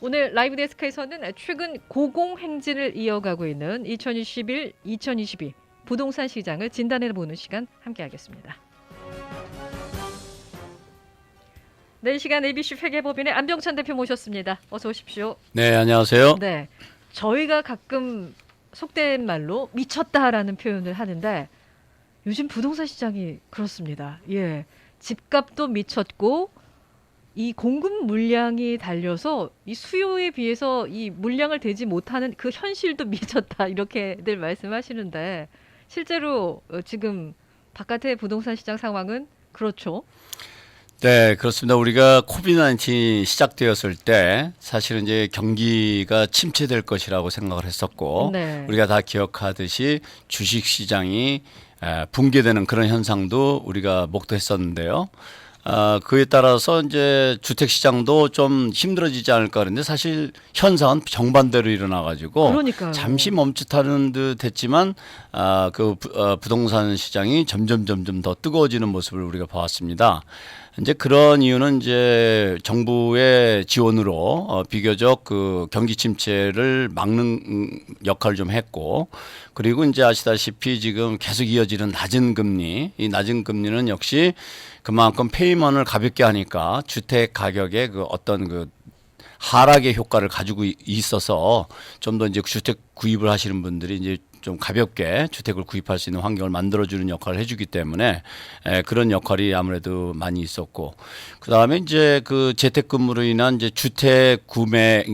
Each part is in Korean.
오늘 라이브 데스크에서는 최근 고공행진을 이어가고 있는 2021-2022 부동산 시장을 진단해보는 시간 함께하겠습니다. 네, 이 시간 ABC 회계법인의 안병찬 대표 모셨습니다. 어서 오십시오. 네, 안녕하세요. 네, 저희가 가끔 속된 말로 미쳤다라는 표현을 하는데 요즘 부동산 시장이 그렇습니다. 예, 집값도 미쳤고 이 공급 물량이 달려서 이 수요에 비해서 이 물량을 대지 못하는 그 현실도 미쳤다 이렇게들 말씀하시는데 실제로 지금 바깥의 부동산 시장 상황은 그렇죠? 네, 그렇습니다. 우리가 코비드-19 시작되었을 때 사실은 이제 경기가 침체될 것이라고 생각을 했었고 네. 우리가 다 기억하듯이 주식 시장이 붕괴되는 그런 현상도 우리가 목도했었는데요. 그에 따라서 이제 주택 시장도 좀 힘들어지지 않을까 그랬는데 사실 현상은 정반대로 일어나가지고 그러니까요. 잠시 멈칫하는 듯 했지만 부동산 시장이 점점 더 뜨거워지는 모습을 우리가 보았습니다. 이제 그런 이유는 이제 정부의 지원으로 비교적 그 경기 침체를 막는 역할을 좀 했고, 그리고 이제 아시다시피 지금 계속 이어지는 낮은 금리, 이 낮은 금리는 역시 그만큼 페이먼을 가볍게 하니까 주택 가격의 그 어떤 그 하락의 효과를 가지고 있어서 좀 더 이제 주택 구입을 하시는 분들이 이제 좀 가볍게 주택을 구입할 수 있는 환경을 만들어주는 역할을 해주기 때문에 그런 역할이 아무래도 많이 있었고, 그 다음에 이제 그 재택근무로 인한 이제 주택 구매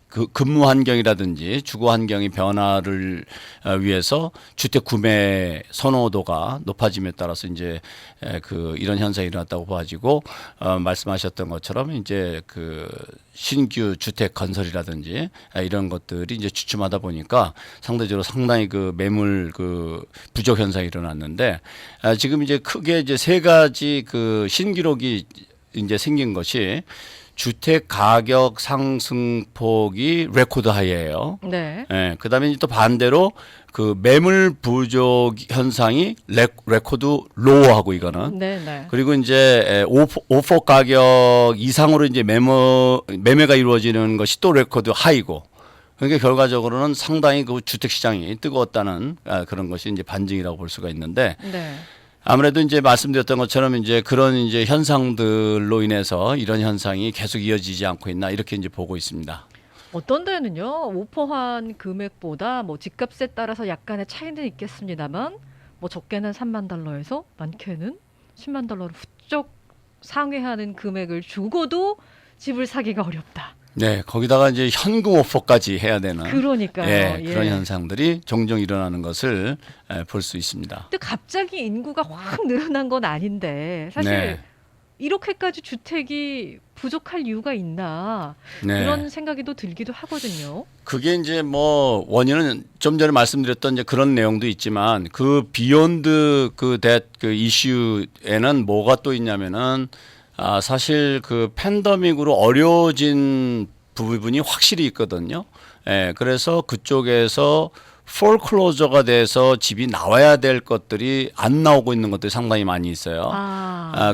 그 근무 환경이라든지 주거 환경의 변화를 위해서 주택 구매 선호도가 높아짐에 따라서 이제 그 이런 현상이 일어났다고 봐지고 말씀하셨던 것처럼 이제 그 신규 주택 건설이라든지 이런 것들이 이제 주춤하다 보니까 상대적으로 상당히 그 매물 그 부족 현상이 일어났는데 지금 이제 크게 이제 세 가지 그 신기록이 이제 생긴 것이 주택 가격 상승폭이 레코드 하이예요. 네. 예, 그다음에 또 반대로 그 매물 부족 현상이 레코드 로우하고 이거는. 네, 네. 그리고 이제 오퍼 가격 이상으로 이제 매매가 이루어지는 것이 또 레코드 하이고. 그러니까 결과적으로는 상당히 그 주택 시장이 뜨거웠다는 그런 것이 이제 반증이라고 볼 수가 있는데. 네. 아무래도 이제 말씀드렸던 것처럼 이제 그런 이제 현상들로 인해서 이런 현상이 계속 이어지지 않고 있나 이렇게 이제 보고 있습니다. 어떤 데는요, 오퍼한 금액보다 뭐 집값에 따라서 약간의 차이는 있겠습니다만, 뭐 적게는 3만 달러에서 많게는 10만 달러를 훌쩍 상회하는 금액을 주고도 집을 사기가 어렵다. 네, 거기다가 이제 현금 오퍼까지 해야 되는 그러니까요. 예, 예. 그런 현상들이 종종 일어나는 것을 볼 수 있습니다. 근데 갑자기 인구가 확 늘어난 건 아닌데 사실 네. 이렇게까지 주택이 부족할 이유가 있나 네. 그런 생각이 또 들기도 하거든요. 그게 이제 뭐 원인은 좀 전에 말씀드렸던 이제 그런 내용도 있지만 그 비욘드 그 이슈에는 뭐가 또 있냐면은 사실 그 팬데믹으로 어려워진 부분이 확실히 있거든요. 예, 그래서 그쪽에서 폴클로저가 돼서 집이 나와야 될 것들이 안 나오고 있는 것들이 상당히 많이 있어요.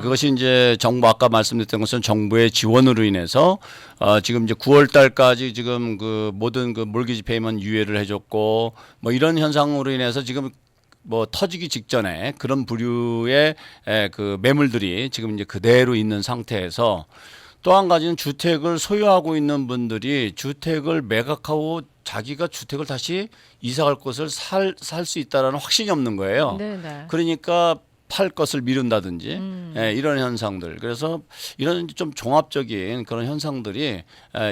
그것이 이제 정부 아까 말씀드렸던 것은 정부의 지원으로 인해서 지금 이제 9월 달까지 지금 그 모든 그 몰기지 페이먼트 유예를 해줬고 뭐 이런 현상으로 인해서 지금 뭐 터지기 직전에 그런 부류의 그 매물들이 지금 이제 그대로 있는 상태에서 또 한 가지는 주택을 소유하고 있는 분들이 주택을 매각하고 자기가 주택을 다시 이사갈 곳을 살 수 있다라는 확신이 없는 거예요. 네네. 그러니까 팔 것을 미룬다든지 이런 현상들. 그래서 이런 좀 종합적인 그런 현상들이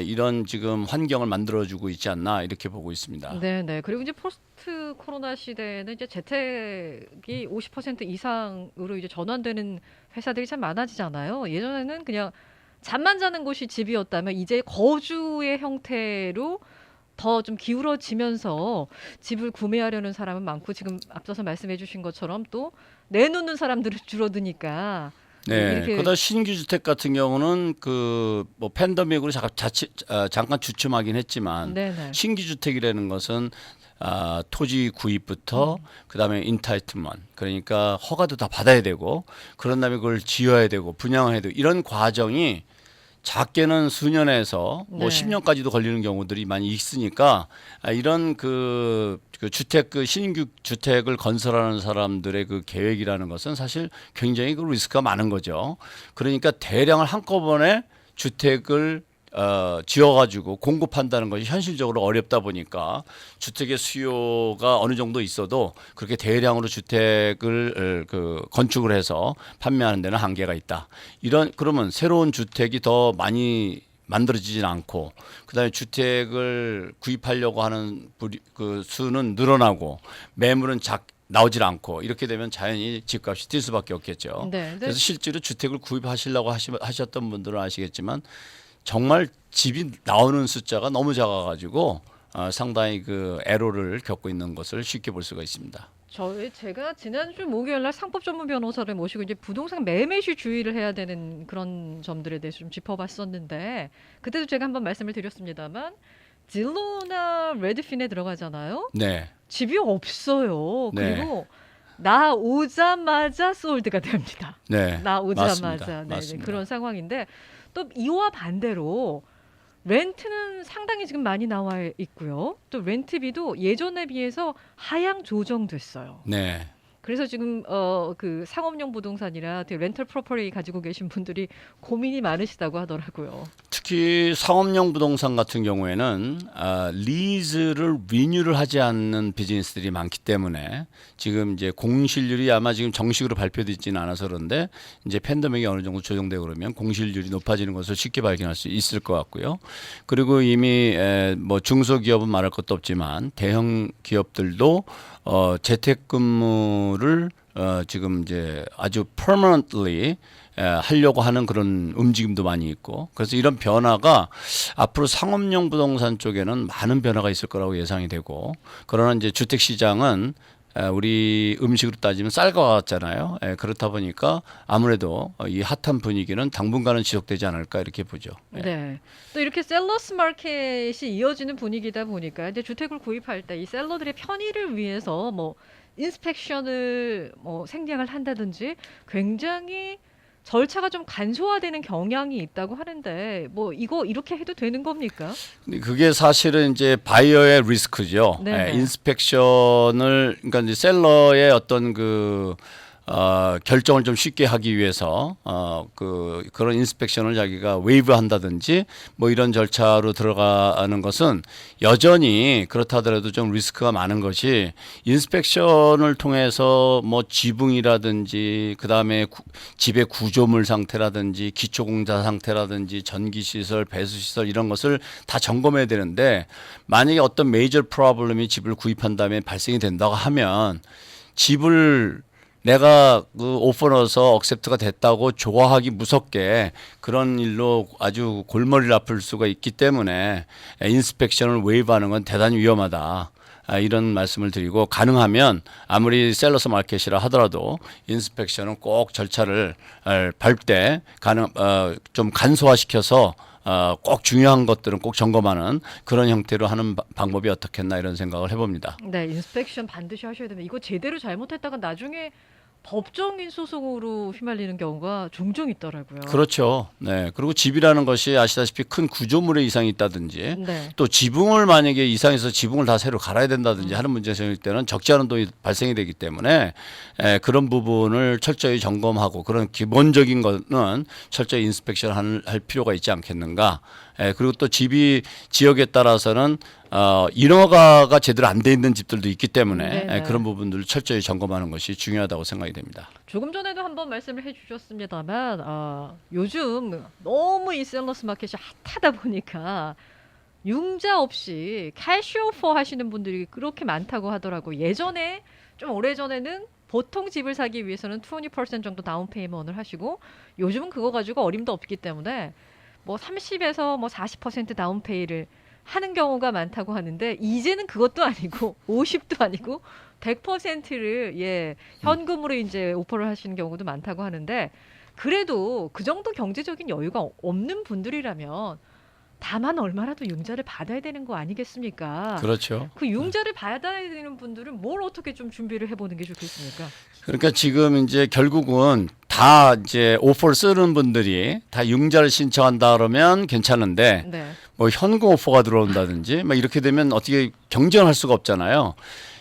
이런 지금 환경을 만들어주고 있지 않나 이렇게 보고 있습니다. 네네. 그리고 이제 포스트 코로나 시대에는 이제 재택이 50% 이상으로 이제 전환되는 회사들이 참 많아지잖아요. 예전에는 그냥 잠만 자는 곳이 집이었다면 이제 거주의 형태로 더 좀 기울어지면서 집을 구매하려는 사람은 많고 지금 앞서서 말씀해 주신 것처럼 또 내놓는 사람들은 줄어드니까 네. 이렇게 그러다 신규 주택 같은 경우는 그 뭐 팬데믹으로 잠깐 주춤하긴 했지만 네네. 신규 주택이라는 것은 토지 구입부터 그다음에 인타이트먼 그러니까 허가도 다 받아야 되고 그런 다음에 그걸 지어야 되고 분양해야 되고 이런 과정이 작게는 수년에서 뭐 네. 10년까지도 걸리는 경우들이 많이 있으니까 이런 그 주택 그 신규 주택을 건설하는 사람들의 그 계획이라는 것은 사실 굉장히 그 리스크가 많은 거죠. 그러니까 대량을 한꺼번에 주택을 지어가지고 공급한다는 것이 현실적으로 어렵다 보니까 주택의 수요가 어느 정도 있어도 그렇게 대량으로 주택을 건축을 해서 판매하는 데는 한계가 있다. 그러면 새로운 주택이 더 많이 만들어지진 않고 그다음에 주택을 구입하려고 하는 그 수는 늘어나고 매물은 나오질 않고 이렇게 되면 자연히 집값이 뛸 수밖에 없겠죠. 네. 그래서 실제로 주택을 구입하시려고 하셨던 분들은 아시겠지만 정말 집이 나오는 숫자가 너무 작아가지고 상당히 그 애로를 겪고 있는 것을 쉽게 볼 수가 있습니다. 제가 지난주 목요일날 상법 전문 변호사를 모시고 이제 부동산 매매 시 주의를 해야 되는 그런 점들에 대해서 좀 짚어봤었는데 그때도 제가 한번 말씀을 드렸습니다만 질로나 레드핀에 들어가잖아요. 네, 집이 없어요. 네. 그리고 나 오자마자 솔드가 됩니다. 네, 나 오자마자 맞습니다. 네, 맞습니다. 그런 상황인데 또 이와 반대로 렌트는 상당히 지금 많이 나와 있고요. 또 렌트비도 예전에 비해서 하향 조정됐어요. 네. 그래서 지금 그 상업용 부동산이라 되게 렌털 프로퍼티 가지고 계신 분들이 고민이 많으시다고 하더라고요. 특히 상업용 부동산 같은 경우에는 리즈를 리뉴를 하지 않는 비즈니스들이 많기 때문에 지금 이제 공실률이 아마 지금 정식으로 발표되지는 않아서 그런데 이제 팬데믹이 어느 정도 조정되고 그러면 공실률이 높아지는 것을 쉽게 발견할 수 있을 것 같고요. 그리고 이미 뭐 중소기업은 말할 것도 없지만 대형 기업들도 재택근무를 지금 이제 아주 permanently 하려고 하는 그런 움직임도 많이 있고 그래서 이런 변화가 앞으로 상업용 부동산 쪽에는 많은 변화가 있을 거라고 예상이 되고 그러나 이제 주택 시장은 우리 음식으로 따지면 쌀과 같잖아요. 그렇다 보니까 아무래도 이 핫한 분위기는 당분간은 지속되지 않을까 이렇게 보죠. 네. 또 이렇게 셀러스 마켓이 이어지는 분위기다 보니까 이제 주택을 구입할 때 이 셀러들의 편의를 위해서 뭐 인스펙션을 뭐 생략을 한다든지 굉장히 절차가 좀 간소화되는 경향이 있다고 하는데 뭐 이거 이렇게 해도 되는 겁니까? 근데 그게 사실은 이제 바이어의 리스크죠. 네네. 인스펙션을 그러니까 이제 셀러의 어떤 결정을 좀 쉽게 하기 위해서 그런 인스펙션을 자기가 웨이브한다든지 뭐 이런 절차로 들어가는 것은 여전히 그렇다 하더라도 좀 리스크가 많은 것이 인스펙션을 통해서 뭐 지붕이라든지 그다음에 집의 구조물 상태라든지 기초공사 상태라든지 전기시설, 배수시설 이런 것을 다 점검해야 되는데 만약에 어떤 메이저 프로블럼이 집을 구입한 다음에 발생이 된다고 하면 집을 내가 그 오퍼 넣어서 억셉트가 됐다고 좋아하기 무섭게 그런 일로 아주 골머리를 아플 수가 있기 때문에 인스펙션을 웨이브하는 건 대단히 위험하다. 이런 말씀을 드리고 가능하면 아무리 셀러스 마켓이라 하더라도 인스펙션은 꼭 절차를 밟되 좀 간소화시켜서 꼭 중요한 것들은 꼭 점검하는 그런 형태로 하는 방법이 어떻겠나 이런 생각을 해봅니다. 네, 인스펙션 반드시 하셔야 됩니다. 이거 제대로 잘못했다가 나중에 법정인 소송으로 휘말리는 경우가 종종 있더라고요. 그렇죠. 네. 그리고 집이라는 것이 아시다시피 큰 구조물에 이상이 있다든지 네. 또 지붕을 만약에 이상해서 지붕을 다 새로 갈아야 된다든지 하는 문제가 생길 때는 적지 않은 돈이 발생이 되기 때문에 그런 부분을 철저히 점검하고 그런 기본적인 거는 철저히 인스펙션 할 필요가 있지 않겠는가. 그리고 또 지역에 따라서는 인허가가 제대로 안 돼 있는 집들도 있기 때문에 네네. 그런 부분들을 철저히 점검하는 것이 중요하다고 생각이 됩니다. 조금 전에도 한번 말씀을 해주셨습니다만 요즘 너무 이 셀러스 마켓이 핫하다 보니까 융자 없이 캐시오퍼 하시는 분들이 그렇게 많다고 하더라고요. 예전에 좀 오래전에는 보통 집을 사기 위해서는 20% 정도 다운 페이먼을 하시고 요즘은 그거 가지고 어림도 없기 때문에 뭐 30에서 뭐 40% 다운 페이를 하는 경우가 많다고 하는데 이제는 그것도 아니고 50도 아니고 100%를 현금으로 이제 오퍼를 하시는 경우도 많다고 하는데 그래도 그 정도 경제적인 여유가 없는 분들이라면 다만 얼마라도 융자를 받아야 되는 거 아니겠습니까? 그렇죠. 그 융자를 받아야 되는 분들은 뭘 어떻게 좀 준비를 해보는 게 좋겠습니까? 그러니까 지금 이제 결국은 다 이제 오퍼를 쓰는 분들이 다 융자를 신청한다 그러면 괜찮은데 네. 뭐 현금 오퍼가 들어온다든지 막 이렇게 되면 어떻게 경쟁할 수가 없잖아요.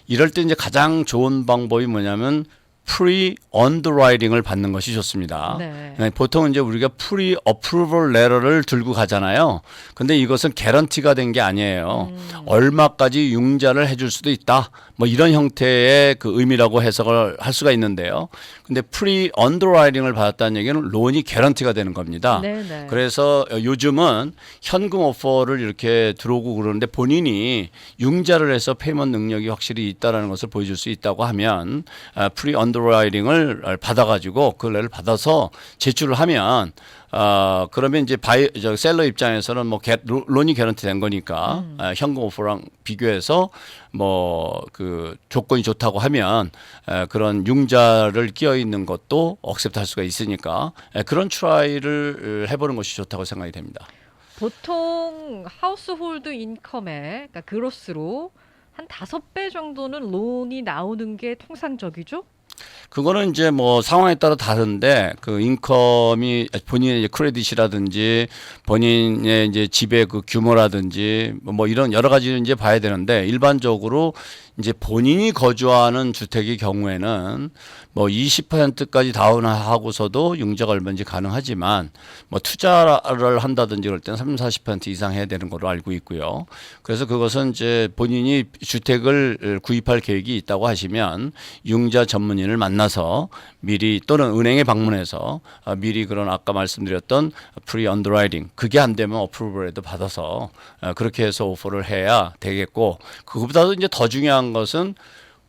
이럴 때 이제 가장 좋은 방법이 뭐냐면 프리 언더라이팅을 받는 것이 좋습니다. 네. 보통 이제 우리가 프리 어프로벌 레터를 들고 가잖아요. 근데 이것은 개런티가 된 게 아니에요. 얼마까지 융자를 해줄 수도 있다. 뭐 이런 형태의 그 의미라고 해석을 할 수가 있는데요. 근데 프리 언더라이팅을 받았다는 얘기는 론이 개런티가 되는 겁니다. 네네. 그래서 요즘은 현금 오퍼를 이렇게 들어오고 그러는데 본인이 융자를 해서 페이먼트 능력이 확실히 있다라는 것을 보여줄 수 있다고 하면 프리 언더라이팅을 받아가지고 그걸 받아서 제출을 하면 그러면 이제 셀러 입장에서는 뭐 론이 개런티 된 거니까 현금 오퍼랑 비교해서 뭐 그 조건이 좋다고 하면 그런 융자를 끼어 있는 것도 억셉트할 수가 있으니까 그런 트라이를 해보는 것이 좋다고 생각이 됩니다. 보통 하우스홀드 인컴에 그러니까 그로스로 한 5배 정도는 론이 나오는 게 통상적이죠? 그거는 이제 뭐 상황에 따라 다른데 그 인컴이 본인의 이제 크레딧이라든지 본인의 이제 집의 그 규모라든지 뭐 이런 여러 가지를 이제 봐야 되는데 일반적으로 이제 본인이 거주하는 주택의 경우에는 뭐 20%까지 다운하고서도 융자가 얼마인지 가능하지만 뭐 투자를 한다든지 그럴 때는 30-40% 이상 해야 되는 걸로 알고 있고요. 그래서 그것은 이제 본인이 주택을 구입할 계획이 있다고 하시면 융자 전문인을 만나서 미리 또는 은행에 방문해서 미리 그런 아까 말씀드렸던 프리 언더라이팅 그게 안 되면 어프로벌에도 받아서 그렇게 해서 오퍼를 해야 되겠고 그것보다도 이제 더 중요한 것은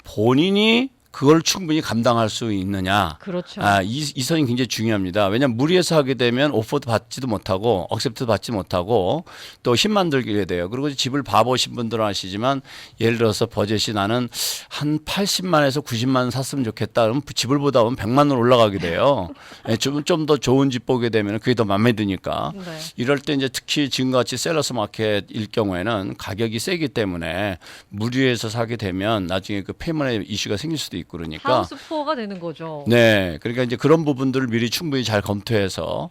본인이 그걸 충분히 감당할 수 있느냐. 그렇죠. 이 선이 굉장히 중요합니다. 왜냐하면 무리해서 하게 되면 오퍼도 받지도 못하고 억셉트도 받지 못하고 또 힘만 들게 돼요. 그리고 집을 봐보신 분들은 아시지만 예를 들어서 버젯이 나는 한 80만에서 90만 샀으면 좋겠다. 그러면 집을 보다 보면 100만으로 올라가게 돼요. 좀 더 좋은 집 보게 되면 그게 더 마음에 드니까. 네. 이럴 때 이제 특히 지금같이 셀러스 마켓일 경우에는 가격이 세기 때문에 무리해서 사게 되면 나중에 그 페이먼의 이슈가 생길 수도 있고 그러니까 하우스 푸어가 되는 거죠. 네, 그러니까 이제 그런 부분들을 미리 충분히 잘 검토해서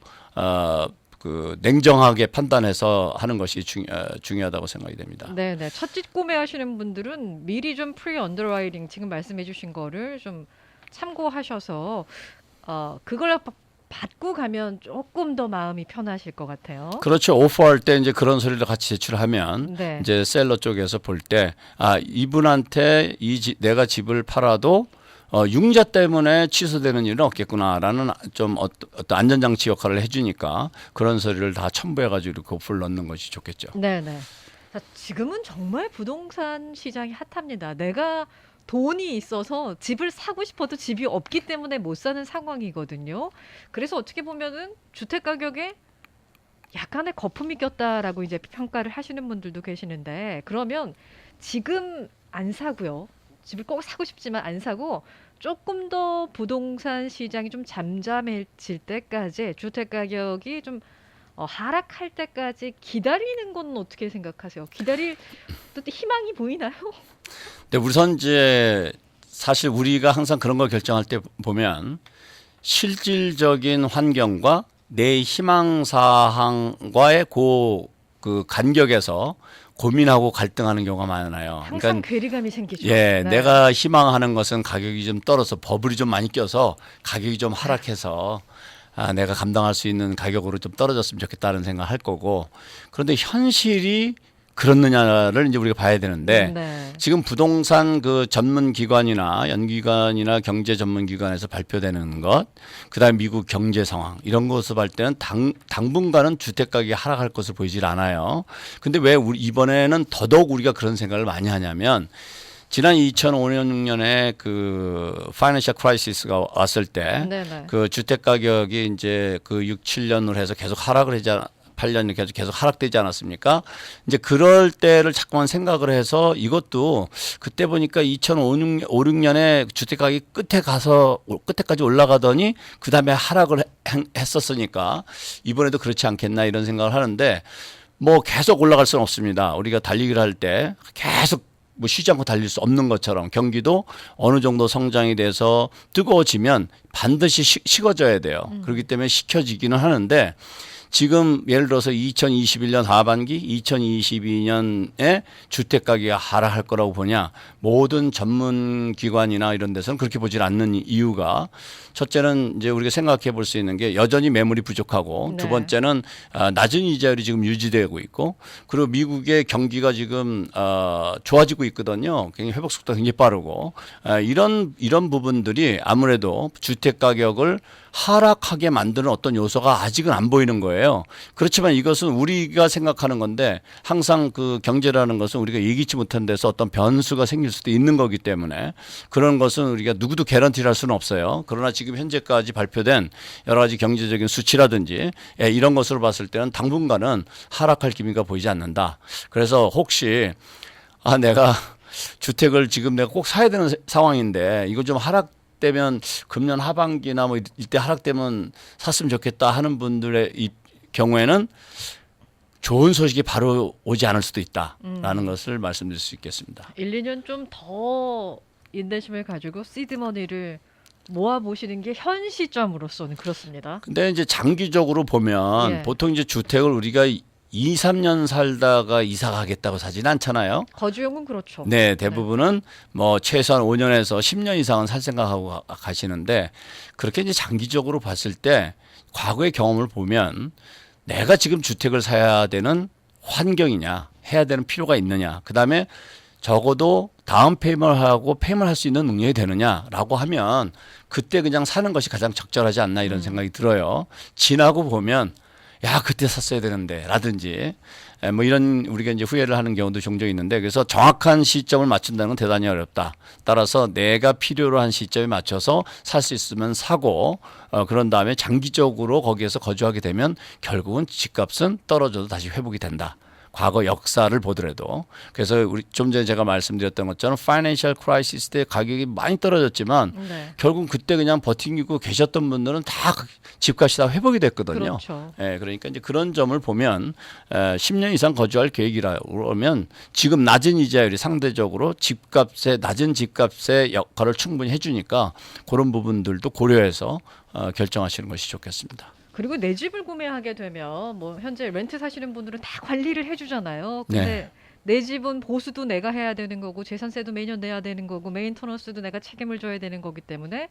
그 냉정하게 판단해서 하는 것이 중요하다고 생각이 됩니다. 네네. 첫집 구매하시는 분들은 미리 좀 프리 언더라이팅 지금 말씀해주신 거를 좀 참고하셔서 그걸 받고 가면 조금 더 마음이 편하실 것 같아요. 그렇죠. 오퍼할 때 이제 그런 소리를 같이 제출하면 네. 이제 셀러 쪽에서 볼 때 이분한테 내가 집을 팔아도 융자 때문에 취소되는 일은 없겠구나라는 좀 어떤 안전장치 역할을 해주니까 그런 소리를 다 첨부해가지고 이렇게 오퍼를 넣는 것이 좋겠죠. 네네. 자, 지금은 정말 부동산 시장이 핫합니다. 내가 돈이 있어서 집을 사고 싶어도 집이 없기 때문에 못 사는 상황이거든요. 그래서 어떻게 보면은 주택 가격에 약간의 거품이 꼈다라고 이제 평가를 하시는 분들도 계시는데 그러면 지금 안 사고요. 집을 꼭 사고 싶지만 안 사고 조금 더 부동산 시장이 좀 잠잠해질 때까지 주택 가격이 좀 하락할 때까지 기다리는 건 어떻게 생각하세요? 기다릴 또 희망이 보이나요? 근데 우선 이제 사실 우리가 항상 그런 걸 결정할 때 보면 실질적인 환경과 내 희망사항과의 그 간격에서 고민하고 갈등하는 경우가 많아요. 항상 그러니까 괴리감이 생기죠. 예, 네. 내가 희망하는 것은 가격이 좀 떨어서 버블이 좀 많이 껴서 가격이 좀 하락해서 내가 감당할 수 있는 가격으로 좀 떨어졌으면 좋겠다는 생각을 할 거고 그런데 현실이 그렇느냐를 이제 우리가 봐야 되는데 네. 지금 부동산 그 전문 기관이나 연기관이나 경제 전문 기관에서 발표되는 것, 그다음에 미국 경제 상황 이런 것을 볼 때는 당분간은 주택 가격이 하락할 것을 보이질 않아요. 근데 왜 이번에는 더더욱 우리가 그런 생각을 많이 하냐면 지난 2005년 6년에 그 파이낸셜 크라이시스가 왔을 때 네네. 그 주택 가격이 이제 그 6, 7년으로 해서 계속 하락을 하지 8년 이렇게 계속 하락되지 않았습니까? 이제 그럴 때를 자꾸만 생각을 해서 이것도 그때 보니까 2005, 6년에 주택 가격이 끝에까지 올라가더니 그다음에 하락을 했었으니까 이번에도 그렇지 않겠나 이런 생각을 하는데 뭐 계속 올라갈 수는 없습니다. 우리가 달리기를 할 때 계속 뭐 쉬지 않고 달릴 수 없는 것처럼 경기도 어느 정도 성장이 돼서 뜨거워지면 반드시 식어져야 돼요. 그렇기 때문에 식혀지기는 하는데 지금 예를 들어서 2021년 하반기, 2022년에 주택 가격이 하락할 거라고 보냐? 모든 전문 기관이나 이런 데서는 그렇게 보질 않는 이유가 첫째는 이제 우리가 생각해 볼 수 있는 게 여전히 매물이 부족하고 네. 두 번째는 낮은 이자율이 지금 유지되고 있고 그리고 미국의 경기가 지금 좋아지고 있거든요. 굉장히 회복 속도가 굉장히 빠르고 이런 부분들이 아무래도 주택 가격을 하락하게 만드는 어떤 요소가 아직은 안 보이는 거예요. 그렇지만 이것은 우리가 생각하는 건데 항상 그 경제라는 것은 우리가 예기치 못한 데서 어떤 변수가 생길 수도 있는 거기 때문에 그런 것은 우리가 누구도 개런티를 할 수는 없어요. 그러나 지금 현재까지 발표된 여러 가지 경제적인 수치라든지 이런 것으로 봤을 때는 당분간은 하락할 기미가 보이지 않는다. 그래서 혹시 내가 주택을 지금 내가 꼭 사야 되는 상황인데 이거 좀 하락되면 금년 하반기나 뭐 이때 하락되면 샀으면 좋겠다 하는 분들의 이 경우에는 좋은 소식이 바로 오지 않을 수도 있다라는 것을 말씀드릴 수 있겠습니다. 1, 2년 좀 더 인내심을 가지고 시드머니를 모아보시는 게 현 시점으로서는 그렇습니다. 근데 이제 장기적으로 보면 예. 보통 이제 주택을 우리가 2, 3년 살다가 이사 가겠다고 사진 않잖아요. 거주용은 그렇죠. 네, 대부분은 뭐 최소한 5년에서 10년 이상은 살 생각하고 가시는데 그렇게 이제 장기적으로 봤을 때 과거의 경험을 보면 내가 지금 주택을 사야 되는 환경이냐, 해야 되는 필요가 있느냐, 그다음에 적어도 다운 페이먼을 하고 페이먼 할 수 있는 능력이 되느냐라고 하면 그때 그냥 사는 것이 가장 적절하지 않나 이런 생각이 들어요. 지나고 보면 야 그때 샀어야 되는데 라든지 뭐 이런 우리가 이제 후회를 하는 경우도 종종 있는데 그래서 정확한 시점을 맞춘다는 건 대단히 어렵다. 따라서 내가 필요로 한 시점에 맞춰서 살 수 있으면 사고 그런 다음에 장기적으로 거기에서 거주하게 되면 결국은 집값은 떨어져도 다시 회복이 된다. 과거 역사를 보더라도 그래서 우리 좀 전에 제가 말씀드렸던 것처럼 파이낸셜 크라이시스 때 가격이 많이 떨어졌지만 네. 결국 그때 그냥 버티고 계셨던 분들은 다 집값이 다 회복이 됐거든요. 그렇죠. 예, 그러니까 이제 그런 점을 보면 10년 이상 거주할 계획이라면 지금 낮은 이자율이 상대적으로 집값의 낮은 집값의 역할을 충분히 해주니까 그런 부분들도 고려해서 결정하시는 것이 좋겠습니다. 그리고 내 집을 구매하게 되면 뭐 현재 렌트 사시는 분들은 다 관리를 해주잖아요. 근데 네. 내 집은 보수도 내가 해야 되는 거고 재산세도 매년 내야 되는 거고 메인터넌스도 내가 책임을 져야 되는 거기 때문에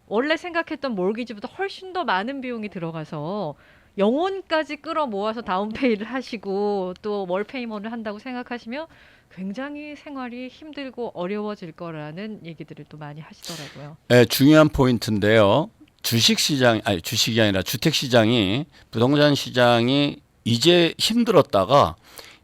원래 생각했던 몰기지보다 훨씬 더 많은 비용이 들어가서 영혼까지 끌어모아서 다운페이를 하시고 또 월페이먼을 한다고 생각하시면 굉장히 생활이 힘들고 어려워질 거라는 얘기들을 또 많이 하시더라고요. 네, 중요한 포인트인데요. 주식이 아니라 주택 시장이 부동산 시장이 이제 힘들었다가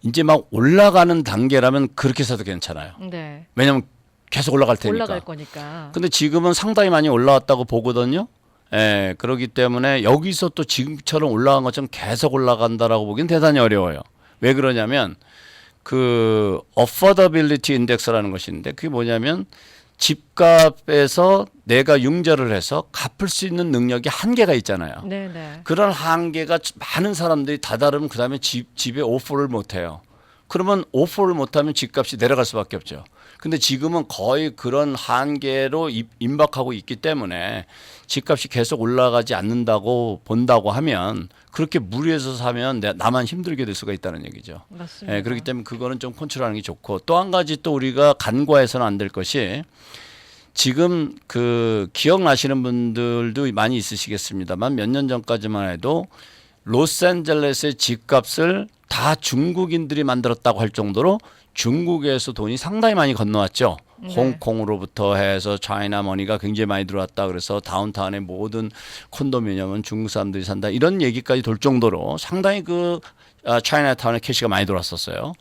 이제 막 올라가는 단계라면 그렇게 사도 괜찮아요. 네. 왜냐하면 계속 올라갈 테니까. 올라갈 거니까. 근데 지금은 상당히 많이 올라왔다고 보거든요. 예, 그렇기 때문에 여기서 또 지금처럼 올라간 것처럼 계속 올라간다라고 보기는 대단히 어려워요. 왜 그러냐면 그 affordability index라는 것이 있는데 그게 뭐냐면 집값에서 내가 융자를 해서 갚을 수 있는 능력이 한계가 있잖아요. 네네. 그런 한계가 많은 사람들이 다다르면 그다음에 집에 오퍼를 못 해요. 그러면 오퍼를 못하면 집값이 내려갈 수밖에 없죠. 근데 지금은 거의 그런 한계로 임박하고 있기 때문에 집값이 계속 올라가지 않는다고 본다고 하면 그렇게 무리해서 사면 나만 힘들게 될 수가 있다는 얘기죠. 맞습니다. 예, 그렇기 때문에 그거는 좀 컨트롤하는 게 좋고 또 한 가지 또 우리가 간과해서는 안 될 것이 지금 그 기억나시는 분들도 많이 있으시겠습니다만 몇 년 전까지만 해도 로스앤젤레스의 집값을 다 중국인들이 만들었다고 할 정도로 중국에서 돈이 상당히 많이 건너왔죠. 네. 홍콩으로부터 해서 차이나 머니가 굉장히 많이 들어왔다. 그래서 다운타운의 모든 콘도미니엄은 중국 사람들이 산다. 이런 얘기까지 돌 정도로 상당히 그 차이나타운에 캐시가 많이 들어왔었어요.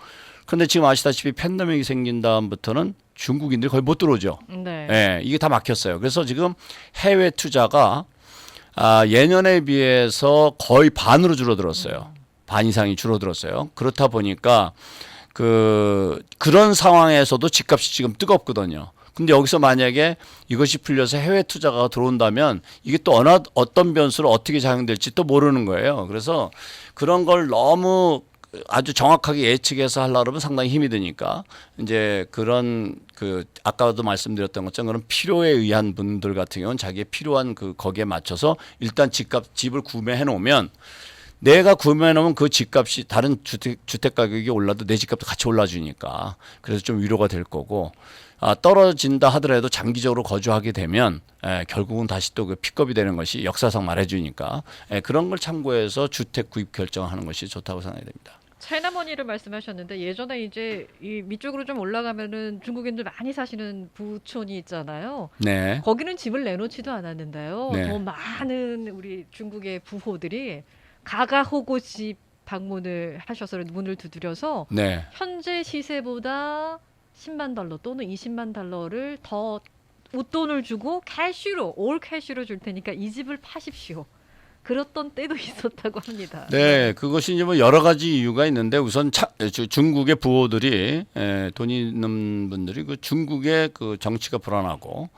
그런데 지금 아시다시피 팬데믹이 생긴 다음부터는 중국인들이 거의 못 들어오죠. 네. 예, 이게 다 막혔어요. 그래서 지금 해외 투자가 예년에 비해서 거의 반으로 줄어들었어요. 반 이상이 줄어들었어요. 그렇다 보니까 그런 상황에서도 집값이 지금 뜨겁거든요. 근데 여기서 만약에 이것이 풀려서 해외 투자가 들어온다면 이게 또 어떤 변수로 어떻게 작용될지 또 모르는 거예요. 그래서 그런 걸 너무 아주 정확하게 예측해서 하려고 그러면 상당히 힘이 드니까 이제 그런 그 아까도 말씀드렸던 것처럼 그런 필요에 의한 분들 같은 경우는 자기의 필요한 그 거기에 맞춰서 일단 집을 구매해 놓으면 내가 구매해 놓으면 그 집값이 다른 주택 가격이 올라도 내 집값도 같이 올라주니까 그래서 좀 위로가 될 거고 떨어진다 하더라도 장기적으로 거주하게 되면 결국은 다시 또 그 픽업이 되는 것이 역사상 말해주니까 그런 걸 참고해서 주택 구입 결정하는 것이 좋다고 생각이 됩니다. 차이나머니를 말씀하셨는데 예전에 이제 이 밑쪽으로 좀 올라가면은 중국인들 많이 사시는 부촌이 있잖아요. 네. 거기는 집을 내놓지도 않았는데요. 네. 더 많은 우리 중국의 부호들이 가가호고 집 방문을 하셔서 문을 두드려서 네. 현재 시세보다 10만 달러 또는 20만 달러를 더 웃돈을 주고 캐시로 올 캐시로 줄 테니까 이 집을 파십시오. 그랬던 때도 있었다고 합니다. 네, 그것이 이제 뭐 여러 가지 이유가 있는데 우선 중국의 부호들이 돈 있는 분들이 그 중국의 그 정치가 불안하고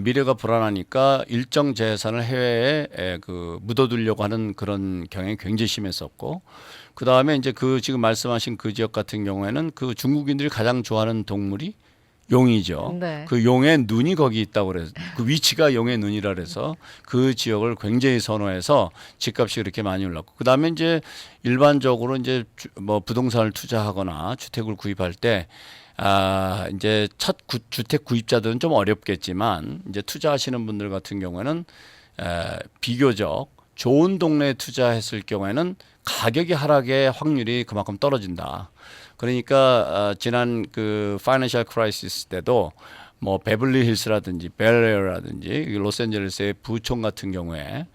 미래가 불안하니까 일정 재산을 해외에 그 묻어두려고 하는 그런 경향이 굉장히 심했었고 그 다음에 이제 그 지금 말씀하신 그 지역 같은 경우에는 그 중국인들이 가장 좋아하는 동물이 용이죠. 네. 그 용의 눈이 거기 있다고 그래서 그 위치가 용의 눈이라 그래서 그 지역을 굉장히 선호해서 집값이 그렇게 많이 올랐고 그다음에 이제 일반적으로 이제 뭐 부동산을 투자하거나 주택을 구입할 때 이제 첫 주택 구입자들은 좀 어렵겠지만 이제 투자하시는 분들 같은 경우에는 비교적 좋은 동네에 투자했을 경우에는 가격이 하락의 확률이 그만큼 떨어진다. 그러니까 지난 그 파이낸셜 크라이시스 때도 뭐 베벌리 힐스라든지 벨에어라든지 로스앤젤레스의 부촌 같은 경우에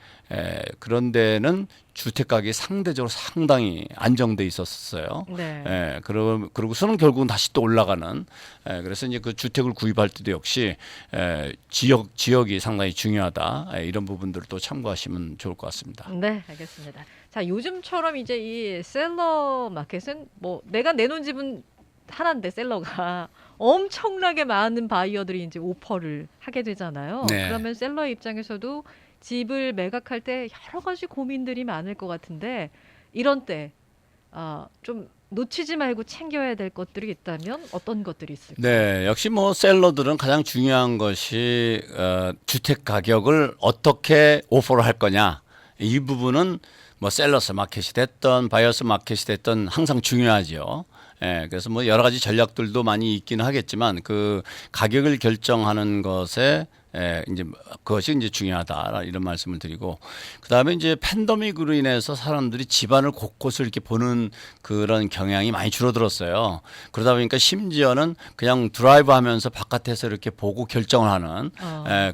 그런 데는 주택 가격이 상대적으로 상당히 안정돼 있었어요. 네. 그러고서는 결국은 다시 또 올라가는. 그래서 이제 그 주택을 구입할 때도 역시 지역이 상당히 중요하다. 이런 부분들을 또 참고하시면 좋을 것 같습니다. 네, 알겠습니다. 자, 요즘처럼 이제 이 셀러 마켓은 뭐 내가 내놓은 집은 하나인데 셀러가 엄청나게 많은 바이어들이 이제 오퍼를 하게 되잖아요. 네. 그러면 셀러 입장에서도 집을 매각할 때 여러 가지 고민들이 많을 것 같은데 이런 때 좀 놓치지 말고 챙겨야 될 것들이 있다면 어떤 것들이 있을까요? 네, 역시 뭐 셀러들은 가장 중요한 것이 주택 가격을 어떻게 오퍼를 할 거냐. 이 부분은 뭐 셀러스 마켓이 됐던 바이어스 마켓이 됐던 항상 중요하죠. 그래서 뭐 여러 가지 전략들도 많이 있긴 하겠지만 그 가격을 결정하는 것에 이제 그것이 이제 중요하다 이런 말씀을 드리고 그다음에 이제 팬데믹으로 인해서 사람들이 집안을 곳곳을 이렇게 보는 그런 경향이 많이 줄어들었어요. 그러다 보니까 심지어는 그냥 드라이브 하면서 바깥에서 이렇게 보고 결정을 하는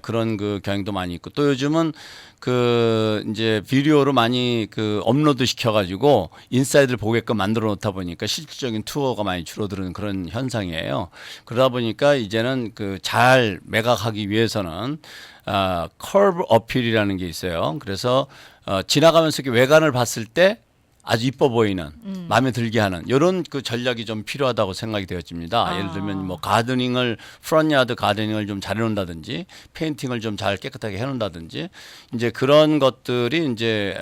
그런 그 경향도 많이 있고 또 요즘은 그 이제 비디오로 많이 그 업로드 시켜가지고 인사이드를 보게끔 만들어 놓다 보니까 실질적인 투어가 많이 줄어드는 그런 현상이에요. 그러다 보니까 이제는 그 잘 매각하기 위해서는 커브 어필이라는 게 있어요. 그래서 지나가면서 이렇게 외관을 봤을 때 아주 이뻐 보이는 마음에 들게 하는 이런 그 전략이 좀 필요하다고 생각이 되어집니다. 예를 들면 뭐 가드닝을 프론트야드 가드닝을 좀 잘 해놓는다든지 페인팅을 좀 잘 깨끗하게 해놓는다든지 이제 그런 것들이 이제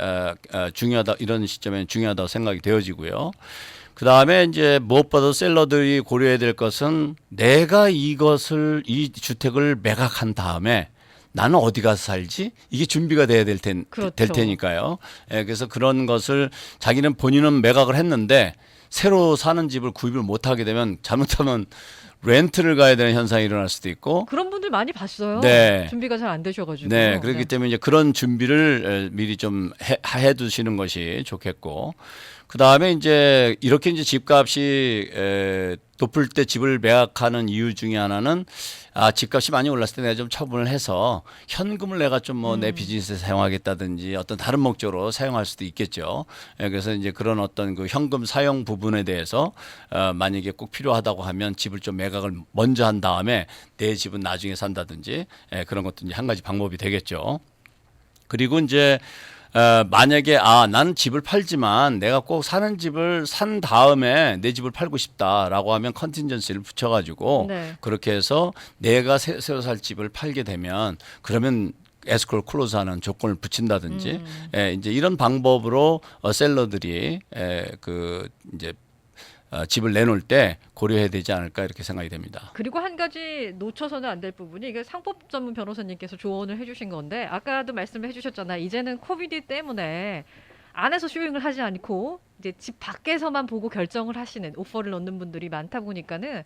중요하다 이런 시점에 중요하다고 생각이 되어지고요. 그 다음에 이제 무엇보다 셀러들이 고려해야 될 것은 내가 이 주택을 매각한 다음에 나는 어디 가서 살지? 이게 준비가 돼야 될 그렇죠. 테니까요. 그래서 그런 것을 본인은 매각을 했는데 새로 사는 집을 구입을 못하게 되면 잘못하면 렌트를 가야 되는 현상이 일어날 수도 있고 그런 분들 많이 봤어요. 네. 준비가 잘 안 되셔가지고. 네, 그렇기 때문에 이제 그런 준비를 미리 좀 해 두시는 것이 좋겠고, 그 다음에 이제 이렇게 이제 집값이 높을 때 집을 매각하는 이유 중에 하나는 집값이 많이 올랐을 때 내가 좀 처분을 해서 현금을 내가 좀 뭐 내 비즈니스에 사용하겠다든지 어떤 다른 목적으로 사용할 수도 있겠죠. 그래서 이제 그런 어떤 그 현금 사용 부분에 대해서 만약에 꼭 필요하다고 하면 집을 좀 매각을 먼저 한 다음에 내 집은 나중에 산다든지 그런 것도 이제 한 가지 방법이 되겠죠. 그리고 이제 만약에 나는 집을 팔지만 내가 꼭 사는 집을 산 다음에 내 집을 팔고 싶다라고 하면 컨틴전시를 붙여가지고 네. 그렇게 해서 내가 새로 살 집을 팔게 되면 그러면 에스크로 클로즈하는 조건을 붙인다든지 이제 이런 방법으로 셀러들이 그 이제 집을 내놓을 때 고려해야 되지 않을까 이렇게 생각이 됩니다. 그리고 한 가지 놓쳐서는 안 될 부분이 이게 상법 전문 변호사님께서 조언을 해주신 건데 아까도 말씀을 해주셨잖아요. 이제는 코비드 때문에 안에서 쇼잉을 하지 않고 이제 집 밖에서만 보고 결정을 하시는 오퍼를 넣는 분들이 많다 보니까는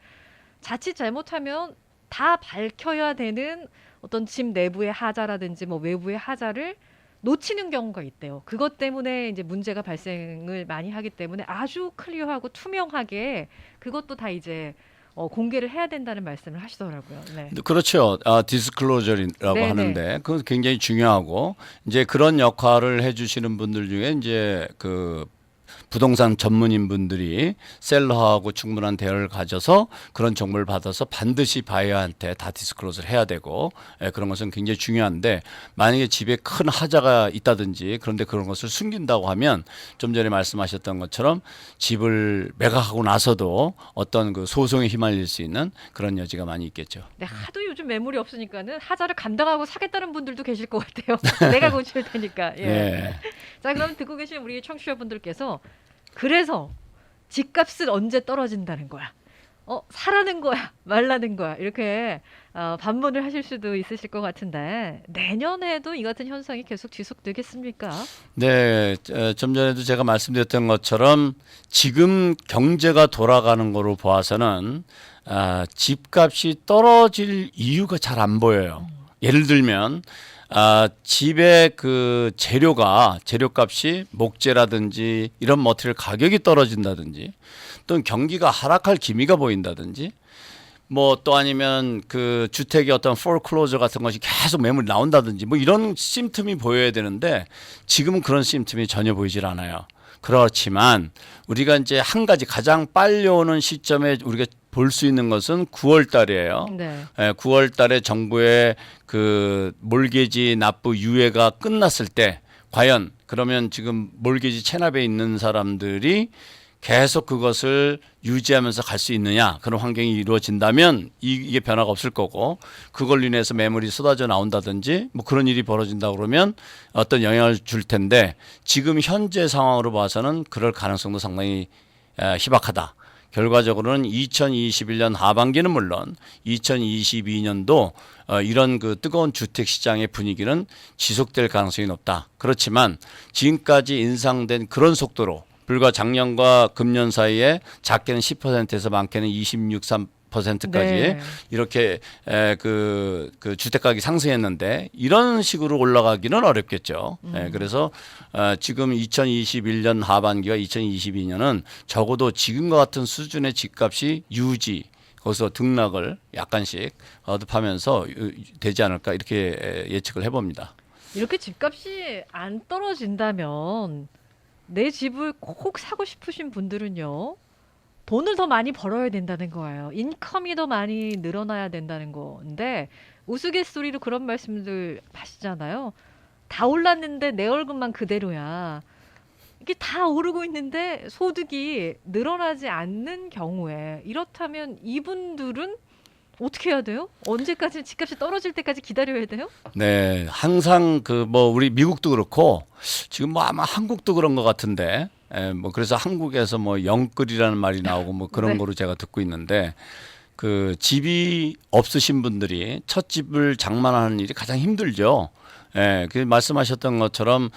자칫 잘못하면 다 밝혀야 되는 어떤 집 내부의 하자라든지 뭐 외부의 하자를 놓치는 경우가 있대요. 그것 때문에 이제 문제가 발생을 많이 하기 때문에 아주 클리어하고 투명하게 그것도 다 이제 공개를 해야 된다는 말씀을 하시더라고요. 네. 그렇죠. 디스클로저라고 네네. 하는데 그건 굉장히 중요하고 이제 그런 역할을 해주시는 분들 중에 이제 그 부동산 전문인 분들이 셀러하고 충분한 대화를 가져서 그런 정보를 받아서 반드시 바이어한테 다 디스클로즈를 해야 되고 그런 것은 굉장히 중요한데 만약에 집에 큰 하자가 있다든지 그런데 그런 것을 숨긴다고 하면 좀 전에 말씀하셨던 것처럼 집을 매각하고 나서도 어떤 그 소송에 휘말릴 수 있는 그런 여지가 많이 있겠죠. 네, 하도 요즘 매물이 없으니까는 하자를 감당하고 사겠다는 분들도 계실 것 같아요. 내가 고칠 테니까. 예. 네. 자, 그럼 듣고 계신 우리 청취자분들께서 그래서 집값은 언제 떨어진다는 거야? 사라는 거야? 말라는 거야? 이렇게 반문을 하실 수도 있으실 것 같은데 내년에도 이 같은 현상이 계속 지속되겠습니까? 네, 좀 전에도 제가 말씀드렸던 것처럼 지금 경제가 돌아가는 거로 봐서는 집값이 떨어질 이유가 잘 안 보여요. 예를 들면 집의 그 재료값이 목재라든지 이런 머티리얼 가격이 떨어진다든지 또는 경기가 하락할 기미가 보인다든지 뭐 또 아니면 그 주택의 어떤 foreclosure 같은 것이 계속 매물이 나온다든지 뭐 이런 심틈이 보여야 되는데 지금은 그런 심틈이 전혀 보이질 않아요. 그렇지만 우리가 이제 한 가지 가장 빨리 오는 시점에 우리가 볼 수 있는 것은 9월 달이에요. 네. 9월 달에 정부의 그 몰개지 납부 유예가 끝났을 때 과연 그러면 지금 몰개지 체납에 있는 사람들이 계속 그것을 유지하면서 갈 수 있느냐 그런 환경이 이루어진다면 이게 변화가 없을 거고 그걸로 인해서 매물이 쏟아져 나온다든지 뭐 그런 일이 벌어진다 그러면 어떤 영향을 줄 텐데 지금 현재 상황으로 봐서는 그럴 가능성도 상당히 희박하다. 결과적으로는 2021년 하반기는 물론 2022년도 이런 그 뜨거운 주택 시장의 분위기는 지속될 가능성이 높다. 그렇지만 지금까지 인상된 그런 속도로 불과 작년과 금년 사이에 작게는 10%에서 많게는 26, 3%까지 네. 이렇게 그 주택 가격이 상승했는데 이런 식으로 올라가기는 어렵겠죠. 그래서 지금 2021년 하반기와 2022년은 적어도 지금과 같은 수준의 집값이 유지 거기서 등락을 약간씩 거듭하면서 되지 않을까 이렇게 예측을 해봅니다. 이렇게 집값이 안 떨어진다면 내 집을 꼭 사고 싶으신 분들은요. 돈을 더 많이 벌어야 된다는 거예요. 인컴이 더 많이 늘어나야 된다는 건데 우스갯소리로 그런 말씀들 하시잖아요. 다 올랐는데 내 월급만 그대로야. 이게 다 오르고 있는데 소득이 늘어나지 않는 경우에 이렇다면 이분들은 어떻게 해야 돼요? 언제까지 집값이 떨어질 때까지 기다려야 돼요? 네, 항상 그 뭐 우리 미국도 그렇고 지금 뭐 아마 한국도 그런 것 같은데, 뭐 그래서 한국에서 뭐 영끌이라는 말이 나오고 뭐 그런 네. 거로 제가 듣고 있는데 그 집이 없으신 분들이 첫 집을 장만하는 일이 가장 힘들죠. 그 말씀하셨던 것처럼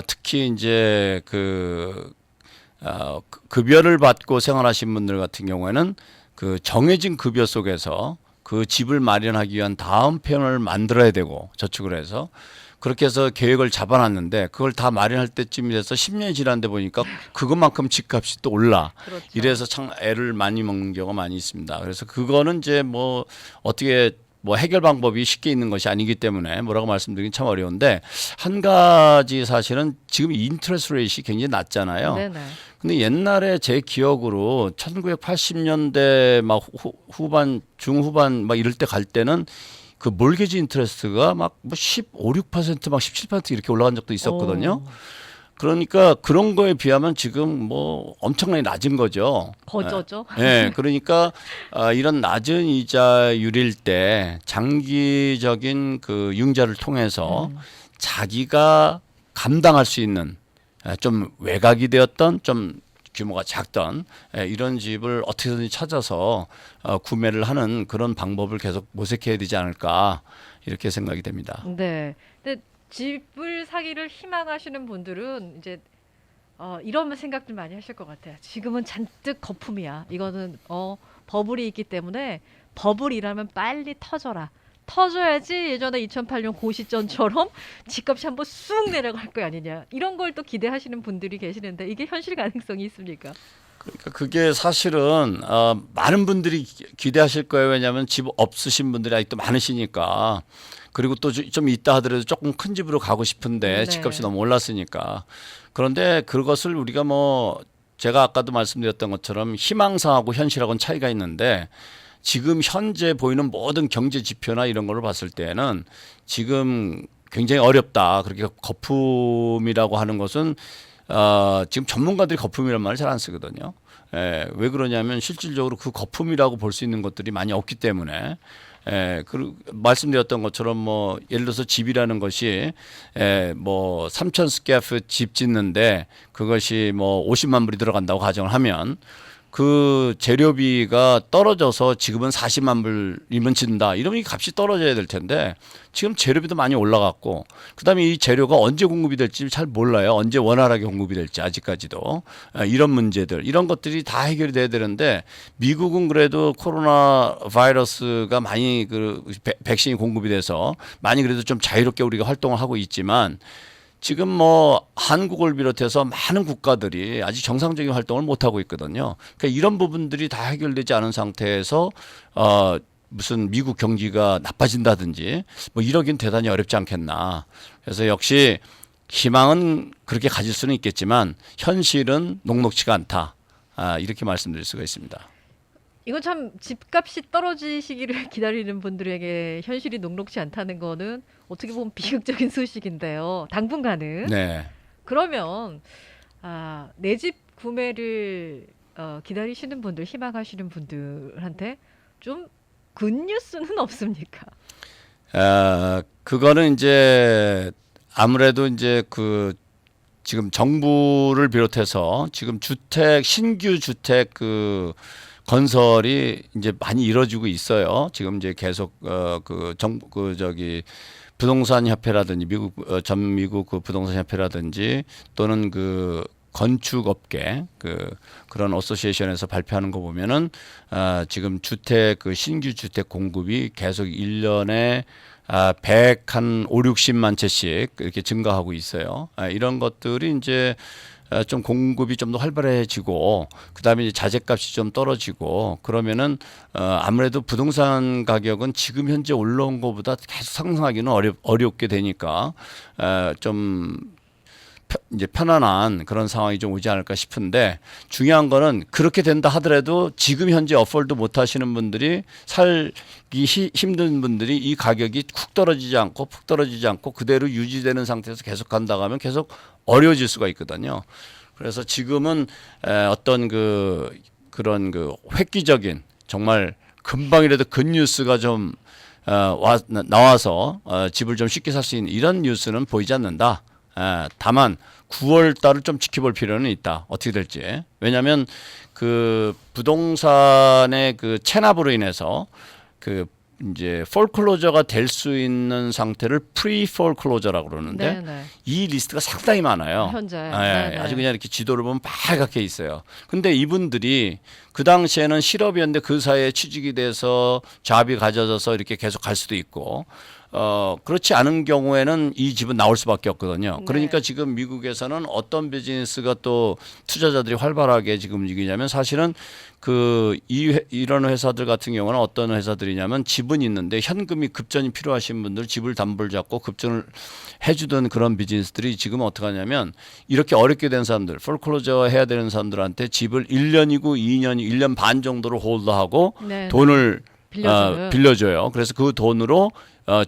특히 이제 급여를 받고 생활하신 분들 같은 경우에는 그 정해진 급여 속에서 그 집을 마련하기 위한 다음 편을 만들어야 되고 저축을 해서 그렇게 해서 계획을 잡아놨는데 그걸 다 마련할 때쯤이 돼서 10년이 지났는데 보니까 그것만큼 집값이 또 올라. 그렇죠. 이래서 참 애를 많이 먹는 경우가 많이 있습니다. 그래서 그거는 이제 뭐 어떻게 뭐 해결 방법이 쉽게 있는 것이 아니기 때문에 뭐라고 말씀드리긴 참 어려운데 한 가지 사실은 지금 인트레스트 레이트이 굉장히 낮잖아요. 네네. 근데 옛날에 제 기억으로 1980년대 막 후반 중후반 막 이럴 때 갈 때는 그 몰개지 인트레스트가 막 뭐 15, 6%막 17% 이렇게 올라간 적도 있었거든요. 그러니까 그런 거에 비하면 지금 뭐 엄청나게 낮은 거죠. 거저죠. 예, 그러니까 이런 낮은 이자율일 때 장기적인 그 융자를 통해서 자기가 감당할 수 있는 좀 외곽이 되었던 좀 규모가 작던 이런 집을 어떻게든 찾아서 구매를 하는 그런 방법을 계속 모색해야 되지 않을까 이렇게 생각이 됩니다. 네. 근데 집을 사기를 희망하시는 분들은 이제 이런 생각들 많이 하실 것 같아요. 지금은 잔뜩 거품이야. 이거는 버블이 있기 때문에 버블이라면 빨리 터져라. 터져야지 예전에 2008년 고시점처럼 집값이 한번 쑥 내려갈 거 아니냐. 이런 걸 또 기대하시는 분들이 계시는데 이게 현실 가능성이 있습니까? 그러니까 그게 사실은 많은 분들이 기대하실 거예요. 왜냐하면 집 없으신 분들이 아직도 많으시니까. 그리고 또 좀 있다 하더라도 조금 큰 집으로 가고 싶은데 네. 집값이 너무 올랐으니까. 그런데 그것을 우리가 뭐 제가 아까도 말씀드렸던 것처럼 희망사하고 현실하고는 차이가 있는데 지금 현재 보이는 모든 경제 지표나 이런 걸로 봤을 때는 지금 굉장히 어렵다. 그렇게 거품이라고 하는 것은 지금 전문가들이 거품이라는 말을 잘 안 쓰거든요. 왜 그러냐면 실질적으로 그 거품이라고 볼 수 있는 것들이 많이 없기 때문에 말씀드렸던 것처럼 뭐 예를 들어서 집이라는 것이 뭐 3,000 스퀘어풋 집 짓는데 그것이 뭐 50만 불이 들어간다고 가정을 하면 그 재료비가 떨어져서 지금은 40만 불이면 짓는다. 이러면 이 값이 떨어져야 될 텐데 지금 재료비도 많이 올라갔고 그다음에 이 재료가 언제 공급이 될지 잘 몰라요. 언제 원활하게 공급이 될지 아직까지도 이런 문제들 이런 것들이 다 해결이 돼야 되는데 미국은 그래도 코로나 바이러스가 많이 백신이 공급이 돼서 많이 그래도 좀 자유롭게 우리가 활동을 하고 있지만 지금 뭐 한국을 비롯해서 많은 국가들이 아직 정상적인 활동을 못 하고 있거든요. 그러니까 이런 부분들이 다 해결되지 않은 상태에서 무슨 미국 경기가 나빠진다든지 뭐 이러긴 대단히 어렵지 않겠나. 그래서 역시 희망은 그렇게 가질 수는 있겠지만 현실은 녹록치가 않다. 이렇게 말씀드릴 수가 있습니다. 이건 참 집값이 떨어지시기를 기다리는 분들에게 현실이 녹록지 않다는 거는 어떻게 보면 비극적인 소식인데요. 당분간은. 네. 그러면 내 집 구매를 기다리시는 분들, 희망하시는 분들한테 좀 굿뉴스는 없습니까? 그거는 이제 아무래도 이제 지금 정부를 비롯해서 지금 신규 주택 건설이 이제 많이 이루어지고 있어요. 지금 이제 계속 부동산 협회라든지 미국 그 부동산 협회라든지 또는 건축업계 그런 어소시에이션에서 발표하는 거 보면은 지금 신규 주택 공급이 계속 1년에 105, 60만 채씩 이렇게 증가하고 있어요. 이런 것들이 이제 좀 공급이 좀 더 활발해지고 그다음에 이제 자재값이 좀 떨어지고 그러면은 아무래도 부동산 가격은 지금 현재 올라온 것보다 계속 상승하기는 어렵게 되니까 좀 이제 편안한 그런 상황이 좀 오지 않을까 싶은데 중요한 거는 그렇게 된다 하더라도 지금 현재 어폴드 못 하시는 분들이 살기 힘든 분들이 이 가격이 푹 떨어지지 않고 그대로 유지되는 상태에서 계속 간다고 하면 계속 어려워질 수가 있거든요. 그래서 지금은 어떤 그런 획기적인 정말 금방이라도 굿뉴스가 좀 나와서 집을 좀 쉽게 살 수 있는 이런 뉴스는 보이지 않는다. 다만 9월 달을 좀 지켜볼 필요는 있다. 어떻게 될지. 왜냐하면 부동산의 체납으로 인해서 이제 폴클로저가 될 수 있는 상태를 프리 폴클로저라고 그러는데 네네. 이 리스트가 상당히 많아요. 현재. 아주 그냥 이렇게 지도를 보면 빨갛게 있어요. 근데 이분들이 그 당시에는 실업이었는데 그 사이에 취직이 돼서 잡이 가져져서 이렇게 계속 갈 수도 있고 그렇지 않은 경우에는 이 집은 나올 수밖에 없거든요. 그러니까 네. 지금 미국에서는 어떤 비즈니스가 또 투자자들이 활발하게 지금 움직이냐면 사실은 이런 회사들 같은 경우는 어떤 회사들이냐면 집은 있는데 현금이 급전이 필요하신 분들 집을 담보를 잡고 급전을 해주던 그런 비즈니스들이 지금 어떻게 하냐면 이렇게 어렵게 된 사람들 폴클로저 해야 되는 사람들한테 집을 1년이고 2년, 1년 반 정도로 홀드하고 네. 돈을 빌려줘요. 그래서 그 돈으로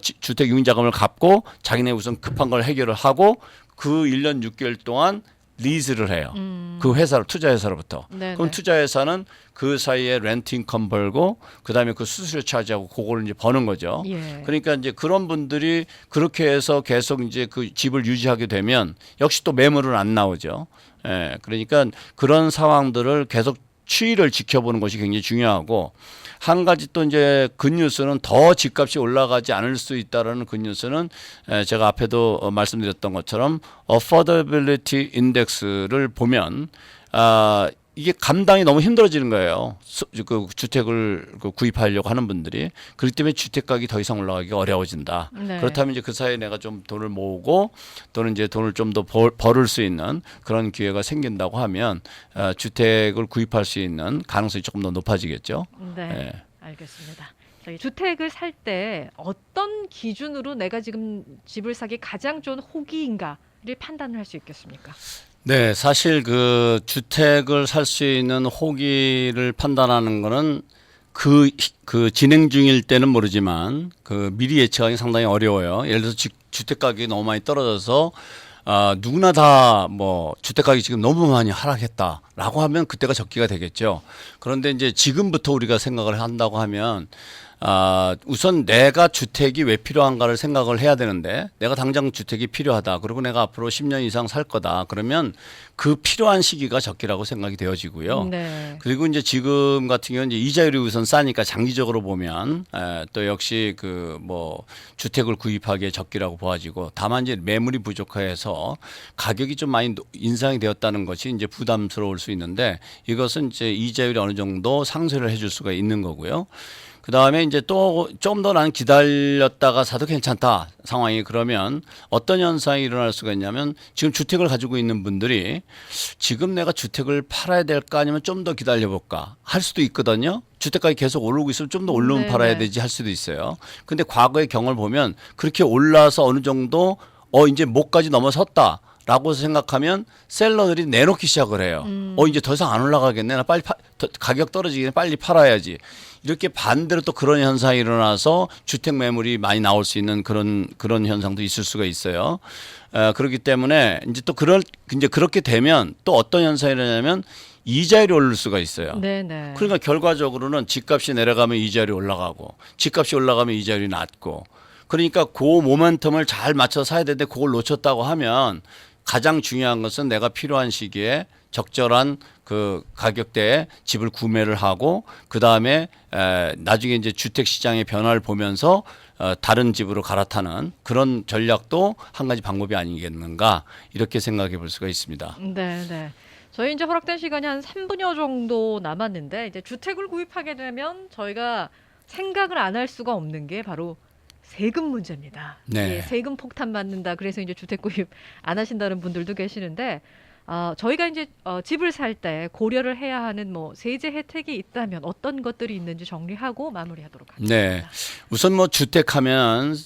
주택 융자금을 갚고 자기네 우선 급한 걸 해결을 하고 그 1년 6개월 동안 리즈를 해요. 그 회사로 투자회사로부터. 네네. 그럼 투자회사는 그 사이에 렌트 인컴 벌고 그다음에 그 수수료 차지하고 그거를 이제 버는 거죠. 예. 그러니까 이제 그런 분들이 그렇게 해서 계속 이제 그 집을 유지하게 되면 역시 또 매물은 안 나오죠. 예. 그러니까 그런 상황들을 계속 추이를 지켜보는 것이 굉장히 중요하고 한 가지 또 이제 굿뉴스는 더 집값이 올라가지 않을 수 있다라는 굿뉴스는 제가 앞에도 말씀드렸던 것처럼 affordability index를 보면 이게 감당이 너무 힘들어지는 거예요. 그 주택을 구입하려고 하는 분들이. 그렇기 때문에 주택 가격이 더 이상 올라가기가 어려워진다. 네. 그렇다면 이제 그 사이에 내가 좀 돈을 모으고 또는 이제 돈을 좀 더 벌을 수 있는 그런 기회가 생긴다고 하면 주택을 구입할 수 있는 가능성이 조금 더 높아지겠죠. 네. 예. 알겠습니다. 저희 주택을 살 때 어떤 기준으로 내가 지금 집을 사기 가장 좋은 호기인가를 판단을 할 수 있겠습니까? 네, 사실 그 주택을 살 수 있는 호기를 판단하는 거는 그 진행 중일 때는 모르지만 그 미리 예측하기 상당히 어려워요. 예를 들어서 주택 가격이 너무 많이 떨어져서 누구나 다 뭐 주택 가격이 지금 너무 많이 하락했다라고 하면 그때가 적기가 되겠죠. 그런데 이제 지금부터 우리가 생각을 한다고 하면 우선 내가 주택이 왜 필요한가를 생각을 해야 되는데 내가 당장 주택이 필요하다. 그리고 내가 앞으로 10년 이상 살 거다. 그러면 그 필요한 시기가 적기라고 생각이 되어지고요. 네. 그리고 이제 지금 같은 경우는 이제 이자율이 우선 싸니까 장기적으로 보면 또 역시 그 뭐 주택을 구입하기에 적기라고 보아지고 다만 이제 매물이 부족해서 가격이 좀 많이 인상이 되었다는 것이 이제 부담스러울 수 있는데 이것은 이제 이자율이 어느 정도 상쇄를 해줄 수가 있는 거고요. 그 다음에 이제 또 좀 더 나는 기다렸다가 사도 괜찮다 상황이 그러면 어떤 현상이 일어날 수가 있냐면 지금 주택을 가지고 있는 분들이 지금 내가 주택을 팔아야 될까 아니면 좀 더 기다려볼까 할 수도 있거든요. 주택가격이 계속 오르고 있으면 좀 더 오르면 네네. 팔아야 되지 할 수도 있어요. 근데 과거의 경험을 보면 그렇게 올라서 어느 정도 이제 목까지 넘어섰다. 라고 생각하면 셀러들이 내놓기 시작을 해요. 이제 더 이상 안 올라가겠네. 나 빨리 가격 떨어지겠네. 빨리 팔아야지. 이렇게 반대로 또 그런 현상이 일어나서 주택 매물이 많이 나올 수 있는 그런 현상도 있을 수가 있어요. 그렇기 때문에 이제 그렇게 되면 또 어떤 현상이 일어나냐면 이자율이 오를 수가 있어요. 네네. 그러니까 결과적으로는 집값이 내려가면 이자율이 올라가고 집값이 올라가면 이자율이 낮고 그러니까 그 모멘텀을 잘 맞춰서 사야 되는데 그걸 놓쳤다고 하면 가장 중요한 것은 내가 필요한 시기에 적절한 그 가격대에 집을 구매를 하고 그 다음에 나중에 이제 주택 시장의 변화를 보면서 다른 집으로 갈아타는 그런 전략도 한 가지 방법이 아니겠는가 이렇게 생각해 볼 수가 있습니다. 네, 네. 저희 이제 허락된 시간이 한 3분여 정도 남았는데 이제 주택을 구입하게 되면 저희가 생각을 안 할 수가 없는 게 바로 세금 문제입니다. 네. 예, 세금 폭탄 맞는다. 그래서 이제 주택 구입 안 하신다는 분들도 계시는데 저희가 이제 집을 살 때 고려를 해야 하는 뭐 세제 혜택이 있다면 어떤 것들이 있는지 정리하고 마무리하도록 하겠습니다. 네. 우선 뭐 주택하면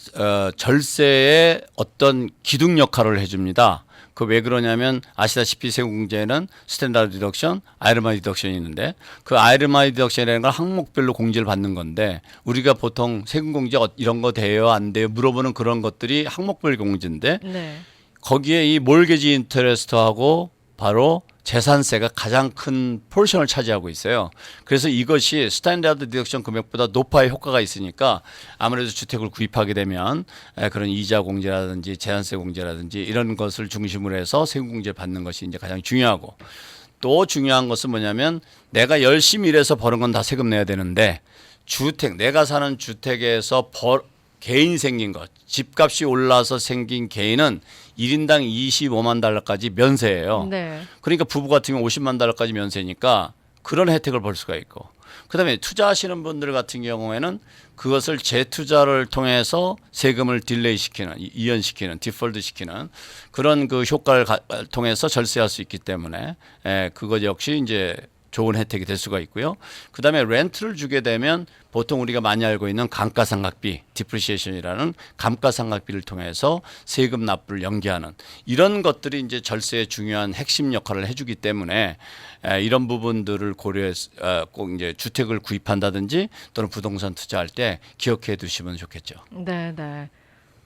절세의 어떤 기둥 역할을 해줍니다. 그 왜 그러냐면 아시다시피 세금공제에는 스탠다드 디덕션, 아이르마이 디덕션이 있는데 그 아이르마이 디덕션이라는 건 항목별로 공제를 받는 건데 우리가 보통 세금공제 이런 거 돼요 안 돼요 물어보는 그런 것들이 항목별 공제인데 네. 거기에 이 몰게지 인터레스트하고 바로 재산세가 가장 큰 포션을 차지하고 있어요. 그래서 이것이 스탠다드 디덕션 금액보다 높아야 효과가 있으니까 아무래도 주택을 구입하게 되면 그런 이자 공제라든지 재산세 공제라든지 이런 것을 중심으로 해서 세금 공제를 받는 것이 이제 가장 중요하고 또 중요한 것은 뭐냐면 내가 열심히 일해서 버는 건 다 세금 내야 되는데 내가 사는 주택에서 개인 생긴 것, 집값이 올라서 생긴 개인은 1인당 25만 달러까지 면세예요. 네. 그러니까 부부 같은 경우 50만 달러까지 면세니까 그런 혜택을 볼 수가 있고 그다음에 투자하시는 분들 같은 경우에는 그것을 재투자를 통해서 세금을 딜레이시키는 이연시키는 디폴드시키는 그런 그 효과를 통해서 절세할 수 있기 때문에 그것 역시 이제 좋은 혜택이 될 수가 있고요. 그다음에 렌트를 주게 되면 보통 우리가 많이 알고 있는 감가상각비, 디프리시에이션이라는 감가상각비를 통해서 세금 납부를 연기하는 이런 것들이 이제 절세의 중요한 핵심 역할을 해주기 때문에 이런 부분들을 고려해서 꼭 이제 주택을 구입한다든지 또는 부동산 투자할 때 기억해 두시면 좋겠죠. 네, 네.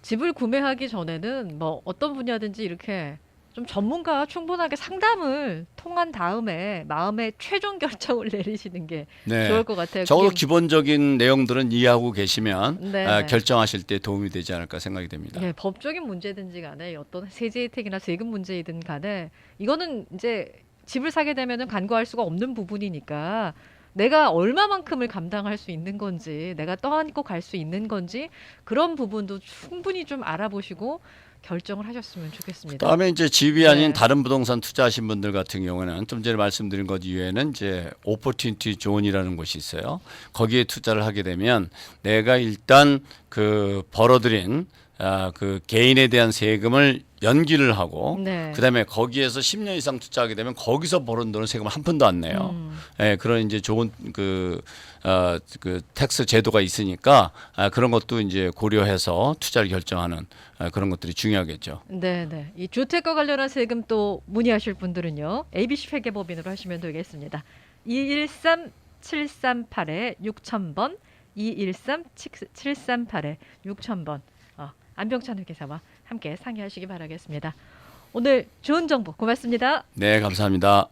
집을 구매하기 전에는 뭐 어떤 분야든지 이렇게 좀 전문가와 충분하게 상담을 통한 다음에 마음의 최종 결정을 내리시는 게 네. 좋을 것 같아요. 적어도 그게- 기본적인 내용들은 이해하고 계시면 네. 결정하실 때 도움이 되지 않을까 생각이 됩니다. 예, 법적인 문제든지 간에 어떤 세제 혜택이나 세금 문제이든 간에 이거는 이제 집을 사게 되면은 간과할 수가 없는 부분이니까 내가 얼마만큼을 감당할 수 있는 건지, 내가 떠안고 갈 수 있는 건지 그런 부분도 충분히 좀 알아보시고 결정을 하셨으면 좋겠습니다. 그다음에 이제 집이 아닌 네. 다른 부동산 투자하신 분들 같은 경우에는 좀 전에 말씀드린 것 이외에는 이제 오퍼튜니티 존이라는 곳이 있어요. 거기에 투자를 하게 되면 내가 일단 그 벌어들인 그 개인에 대한 세금을 연기를 하고 네. 그다음에 거기에서 10년 이상 투자하게 되면 거기서 벌은 돈은 세금 한 푼도 안 내요. 예, 그런 이제 좋은 그 텍스 제도가 있으니까 그런 것도 이제 고려해서 투자를 결정하는 그런 것들이 중요하겠죠. 네. 이 주택과 관련한 세금 또 문의하실 분들은요. ABC 회계법인으로 하시면 되겠습니다. 213-738-6000번 213-738-6000번 안병찬 회계사와 함께 상의하시기 바라겠습니다. 오늘 좋은 정보 고맙습니다. 네, 감사합니다.